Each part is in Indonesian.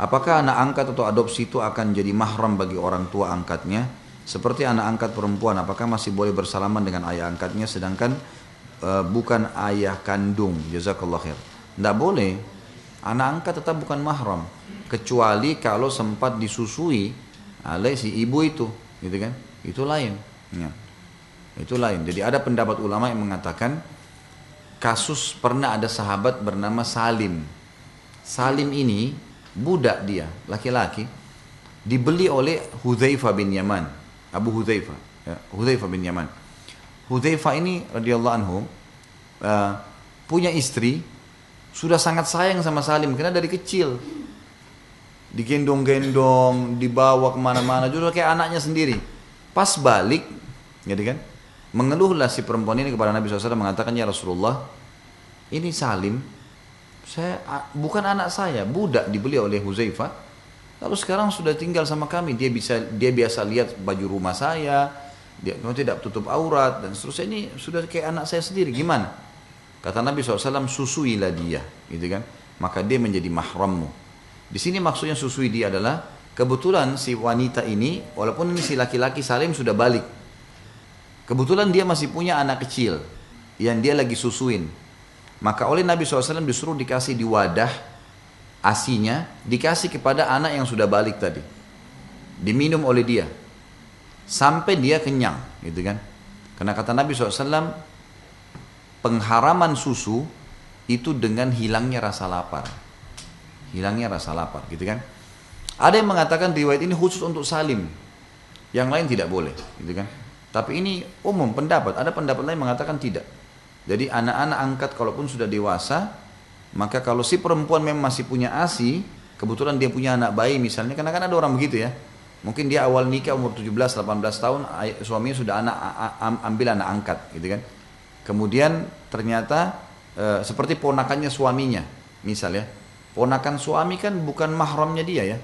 Apakah anak angkat atau adopsi itu akan jadi mahram bagi orang tua angkatnya? Seperti anak angkat perempuan, apakah masih boleh bersalaman dengan ayah angkatnya sedangkan bukan ayah kandung? Jazakallah khair. Tidak boleh. Anak angkat tetap bukan mahram kecuali kalau sempat disusui oleh si ibu itu, gitu kan? Itu lain. Ya. Itu lain. Jadi ada pendapat ulama yang mengatakan kasus pernah ada sahabat bernama Salim. Salim ini budak dia, laki-laki, dibeli oleh Hudzaifah bin Yaman, Abu Hudzaifah, ya, Hudzaifah bin Yaman. Hudzaifah ini radhiyallahu anhu punya istri, sudah sangat sayang sama Salim karena dari kecil digendong-gendong, dibawa kemana-mana, juga kayak anaknya sendiri. Pas balik, gitu kan, mengeluhlah si perempuan ini kepada Nabi SAW mengatakan, ya Rasulullah, ini Salim, saya bukan anak saya, budak dibeli oleh Hudzaifah. Lalu sekarang sudah tinggal sama kami, dia biasa lihat baju rumah saya, dia tidak tutup aurat dan seterusnya, ini sudah kayak anak saya sendiri, gimana? Kata Nabi SAW, susuilah dia, gitu kan? Maka dia menjadi mahrammu. Di sini maksudnya susui dia adalah kebetulan si wanita ini, walaupun ini si laki-laki Salim sudah balik, kebetulan dia masih punya anak kecil yang dia lagi susuin. Maka oleh Nabi SAW disuruh dikasih di wadah asinya, dikasih kepada anak yang sudah balik tadi, diminum oleh dia sampai dia kenyang, gitu kan? Karena kata Nabi SAW, pengharaman susu itu dengan hilangnya rasa lapar, gitu kan? Ada yang mengatakan riwayat ini khusus untuk Salim, yang lain tidak boleh, gitu kan? Tapi ini umum pendapat. Ada pendapat lain mengatakan tidak. Jadi anak-anak angkat kalaupun sudah dewasa, maka kalau si perempuan memang masih punya ASI, kebetulan dia punya anak bayi misalnya, karena kan ada orang begitu ya. Mungkin dia awal nikah umur 17-18 tahun, suaminya sudah ambil anak angkat, gitu kan. Kemudian ternyata seperti ponakannya suaminya, misalnya. Ponakan suami kan bukan mahramnya dia ya.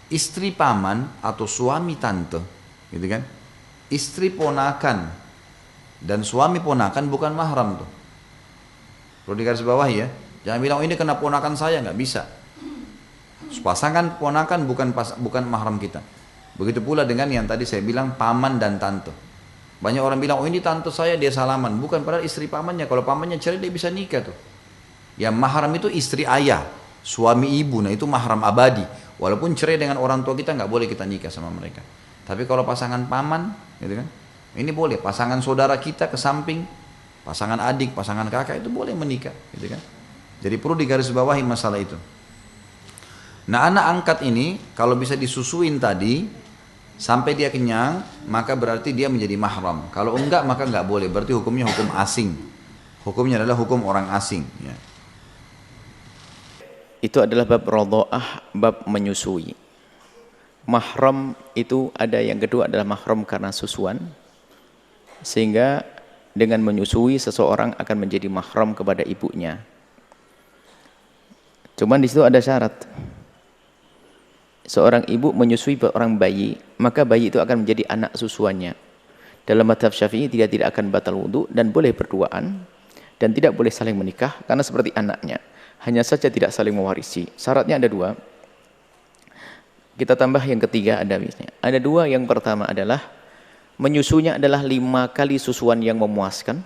Istri paman atau suami tante, gitu kan. Istri ponakan dan suami ponakan bukan mahram tuh. Perlu digarisbawahi ya. Jangan bilang oh, ini kena ponakan saya, nggak bisa. Pasangan ponakan bukan mahram kita. Begitu pula dengan yang tadi saya bilang paman dan tante. Banyak orang bilang oh ini tante saya, dia salaman. Bukan, padahal istri pamannya. Kalau pamannya cerai dia bisa nikah tuh. Yang mahram itu istri ayah, suami ibu. Nah itu mahram abadi. Walaupun cerai dengan orang tua kita, nggak boleh kita nikah sama mereka. Tapi kalau pasangan paman, gitu kan, ini boleh. Pasangan saudara kita ke samping, pasangan adik, pasangan kakak itu boleh menikah, gitu kan. Jadi perlu digarisbawahi masalah itu. Nah anak angkat ini kalau bisa disusuin tadi sampai dia kenyang, maka berarti dia menjadi mahram. Kalau enggak maka enggak boleh. Berarti hukumnya hukum asing. Hukumnya adalah hukum orang asing. Ya. Itu adalah bab radha'ah, bab menyusui. Mahram itu ada, yang kedua adalah mahram karena susuan, sehingga dengan menyusui seseorang akan menjadi mahram kepada ibunya. Cuman di situ ada syarat. Seorang ibu menyusui orang bayi, maka bayi itu akan menjadi anak susuannya. Dalam mazhab Syafi'i tidak akan batal wudu dan boleh berduaan dan tidak boleh saling menikah karena seperti anaknya. Hanya saja tidak saling mewarisi. Syaratnya ada dua. Kita tambah yang ketiga ada misalnya. Ada dua. Yang pertama adalah menyusunya adalah 5 kali susuan yang memuaskan.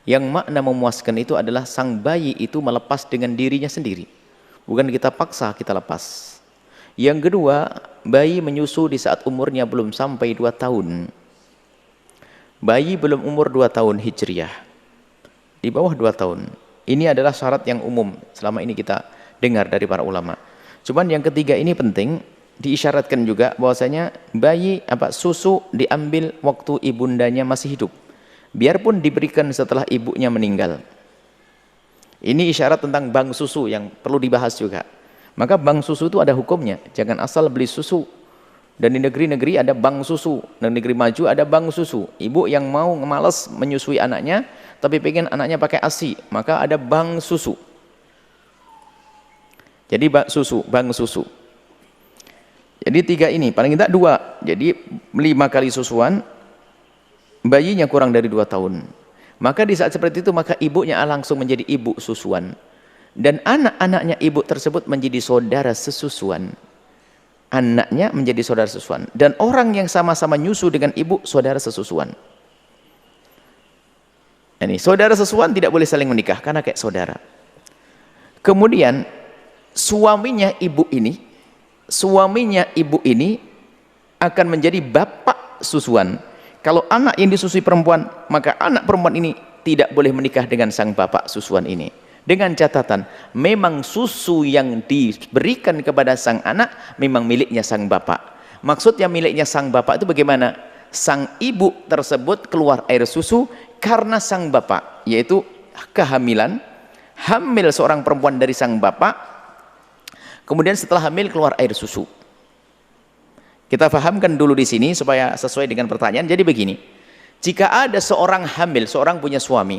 Yang makna memuaskan itu adalah sang bayi itu melepas dengan dirinya sendiri. Bukan kita paksa kita lepas. Yang kedua, bayi menyusu di saat umurnya belum sampai 2 tahun. Bayi belum umur 2 tahun Hijriah. Di bawah 2 tahun. Ini adalah syarat yang umum selama ini kita dengar dari para ulama. Cuman yang ketiga ini penting, diisyaratkan juga bahwasanya bayi susu diambil waktu ibundanya masih hidup. Biarpun diberikan setelah ibunya meninggal. Ini isyarat tentang bank susu yang perlu dibahas juga. Maka bank susu itu ada hukumnya. Jangan asal beli susu. Dan di negeri-negeri ada bank susu. Dan negeri maju ada bank susu. Ibu yang mau malas menyusui anaknya, tapi pengen anaknya pakai ASI, maka ada bank susu. Jadi bank susu. Jadi 3 ini, paling tidak 2. Jadi 5 kali susuan, bayinya kurang dari 2 tahun. Maka di saat seperti itu, maka ibunya langsung menjadi ibu susuan. dan anak-anaknya ibu tersebut menjadi saudara sesusuan. Anaknya menjadi saudara sesusuan, dan orang yang sama-sama nyusu dengan ibu saudara sesusuan. Ini saudara sesusuan tidak boleh saling menikah karena kayak saudara. Kemudian suaminya ibu ini akan menjadi bapak susuan. Kalau anak yang disusui perempuan, maka anak perempuan ini tidak boleh menikah dengan sang bapak susuan ini. Dengan catatan, memang susu yang diberikan kepada sang anak memang miliknya sang bapak. Maksudnya miliknya sang bapak itu bagaimana? Sang ibu tersebut keluar air susu karena sang bapak, yaitu kehamilan, hamil seorang perempuan dari sang bapak, kemudian setelah hamil keluar air susu. Kita fahamkan dulu di sini supaya sesuai dengan pertanyaan. Jadi begini, jika ada seorang hamil, seorang punya suami,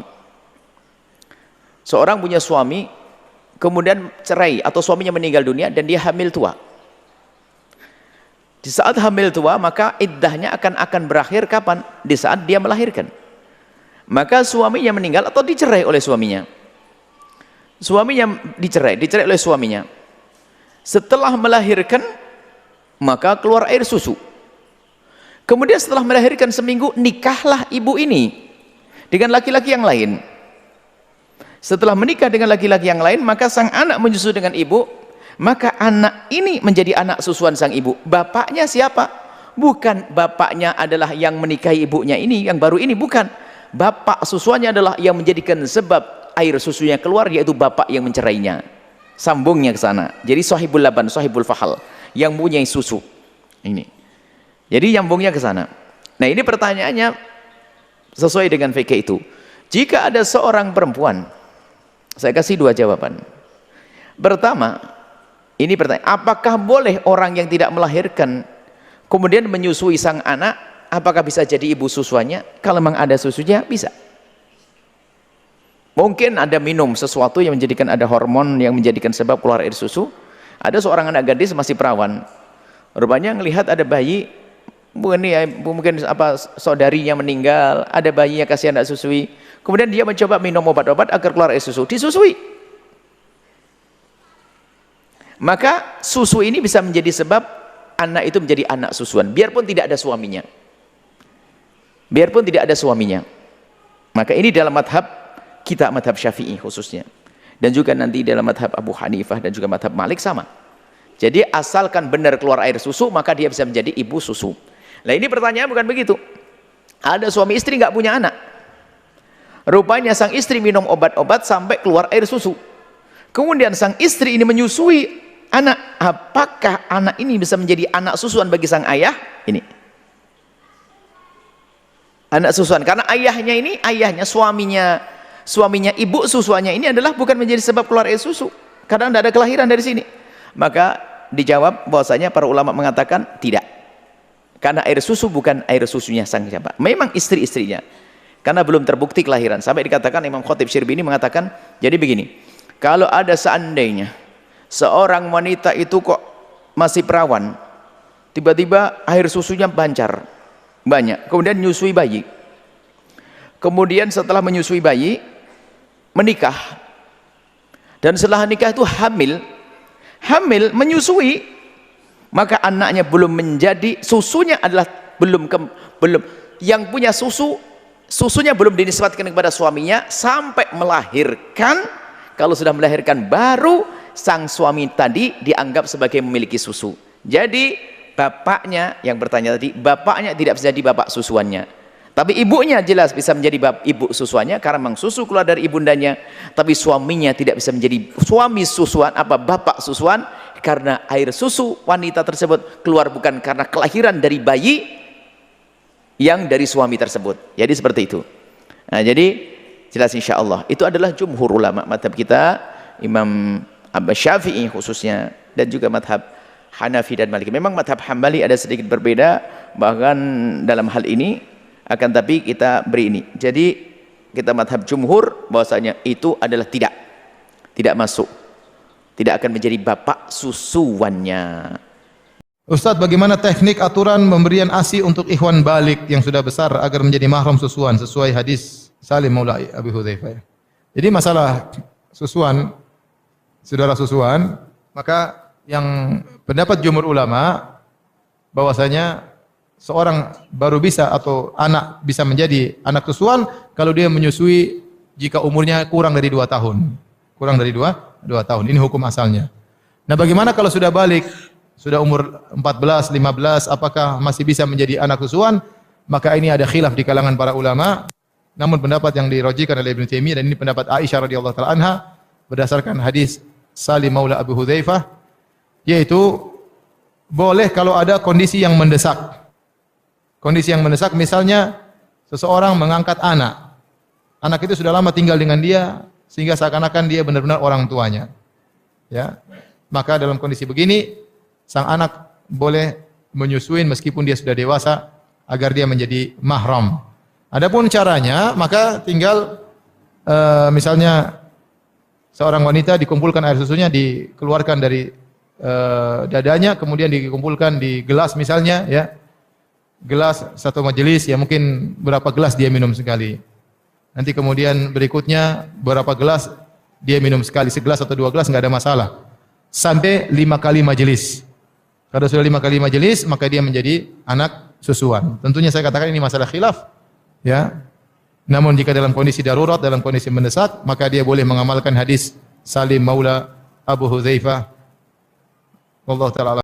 kemudian cerai atau suaminya meninggal dunia dan dia hamil tua. Di saat hamil tua, maka iddahnya akan berakhir kapan? Di saat dia melahirkan. Maka suaminya meninggal atau dicerai oleh suaminya. Suaminya dicerai oleh suaminya. Setelah melahirkan, maka keluar air susu. Kemudian setelah melahirkan seminggu, nikahlah ibu ini dengan laki-laki yang lain. Setelah menikah dengan laki-laki yang lain, maka sang anak menyusu dengan ibu, maka anak ini menjadi anak susuan sang ibu. Bapaknya siapa? Bukan bapaknya adalah yang menikahi ibunya ini, yang baru ini, bukan. Bapak susuannya adalah yang menjadikan sebab air susunya keluar, yaitu bapak yang mencerainya. Sambungnya ke sana. Jadi sahibul laban, sahibul fahal, yang punya susu. Ini. Jadi nyambungnya ke sana. Nah, ini pertanyaannya sesuai dengan fikih itu. Jika ada seorang perempuan, saya kasih dua jawaban. Pertama, ini pertanyaan, apakah boleh orang yang tidak melahirkan kemudian menyusui sang anak, apakah bisa jadi ibu susuannya? Kalau memang ada susunya, bisa. Mungkin ada minum sesuatu yang menjadikan ada hormon yang menjadikan sebab keluar air susu. Ada seorang anak gadis masih perawan, rupanya ngelihat ada bayi, mungkin saudarinya meninggal, ada bayinya kasihan tidak susui, kemudian dia mencoba minum obat-obat agar keluar air susu, disusui. Maka susu ini bisa menjadi sebab anak itu menjadi anak susuan, biarpun tidak ada suaminya. Maka ini dalam madhab kita, madhab Syafi'i khususnya, dan juga nanti dalam madhab Abu Hanifah dan juga madhab Malik sama. Jadi asalkan benar keluar air susu, maka dia bisa menjadi ibu susu. Nah, ini pertanyaan bukan begitu. Ada suami istri nggak punya anak, rupanya sang istri minum obat-obat sampai keluar air susu, kemudian sang istri ini menyusui anak. Apakah anak ini bisa menjadi anak susuan bagi sang ayah? Ini anak susuan, karena ayahnya suaminya ibu susuannya ini adalah bukan menjadi sebab keluar air susu, karena tidak ada kelahiran dari sini. Maka dijawab bahwasanya para ulama mengatakan tidak, karena air susu bukan air susunya sang siapa, memang istri-istrinya, karena belum terbukti kelahiran. Sampai dikatakan Imam Khatib Syirbini mengatakan, jadi begini, kalau ada seandainya seorang wanita itu kok masih perawan, tiba-tiba air susunya banyak, kemudian menyusui bayi, kemudian setelah menyusui bayi menikah, dan setelah nikah itu hamil menyusui, maka anaknya belum menjadi, susunya adalah belum yang punya susunya belum dinisbatkan kepada suaminya sampai melahirkan. Kalau sudah melahirkan, baru sang suami tadi dianggap sebagai memiliki susu. Jadi bapaknya yang bertanya tadi, bapaknya tidak bisa jadi bapak susuannya, tapi ibunya jelas bisa menjadi ibu susuannya karena memang susu keluar dari ibundanya. Tapi suaminya tidak bisa menjadi suami susuan, bapak susuan, karena air susu wanita tersebut keluar bukan karena kelahiran dari bayi yang dari suami tersebut. Jadi seperti itu. Nah, jadi jelas insyaallah itu adalah jumhur ulama madhab kita, Imam Abu Syafi'i khususnya, dan juga madhab Hanafi dan Maliki. Memang madhab Hambali ada sedikit berbeda bahkan dalam hal ini, akan tapi kita beri ini. Jadi kita madhab jumhur bahwasanya itu adalah tidak masuk, tidak akan menjadi bapak susuannya. Ustadz, bagaimana teknik aturan pemberian ASI untuk ikhwan balik yang sudah besar agar menjadi mahram susuan sesuai hadis Salim Maula Abi Hudzaifah? Jadi masalah susuan saudara susuan, maka yang pendapat jumhur ulama bahwasanya seorang baru bisa atau anak bisa menjadi anak susuan kalau dia menyusui jika umurnya kurang dari 2 tahun. Kurang dari 2 tahun. Ini hukum asalnya. Nah, bagaimana kalau sudah balik, sudah umur 14, 15, apakah masih bisa menjadi anak susuan? Maka ini ada khilaf di kalangan para ulama. Namun pendapat yang dirojikan oleh Ibnu Taimiyah dan ini pendapat Aisyah radhiyallahu taala anha berdasarkan hadis Salim Maula Abu Hudzaifah, yaitu boleh kalau ada kondisi yang mendesak. Kondisi yang mendesak misalnya seseorang mengangkat anak. Anak itu sudah lama tinggal dengan dia sehingga seakan-akan dia benar-benar orang tuanya. Ya. Maka dalam kondisi begini sang anak boleh menyusuin meskipun dia sudah dewasa agar dia menjadi mahram. Adapun caranya maka tinggal misalnya seorang wanita dikumpulkan air susunya dikeluarkan dari dadanya kemudian dikumpulkan di gelas misalnya ya. Gelas satu majelis ya mungkin berapa gelas dia minum sekali. Nanti kemudian berikutnya berapa gelas dia minum sekali, segelas atau 2 gelas enggak ada masalah. Sampai 5 kali majelis. Kalau sudah 5 kali majelis maka dia menjadi anak susuan. Tentunya saya katakan ini masalah khilaf ya. Namun jika dalam kondisi darurat, dalam kondisi mendesak, maka dia boleh mengamalkan hadis Salim Maula Abu Hudzaifah. Wallahu taala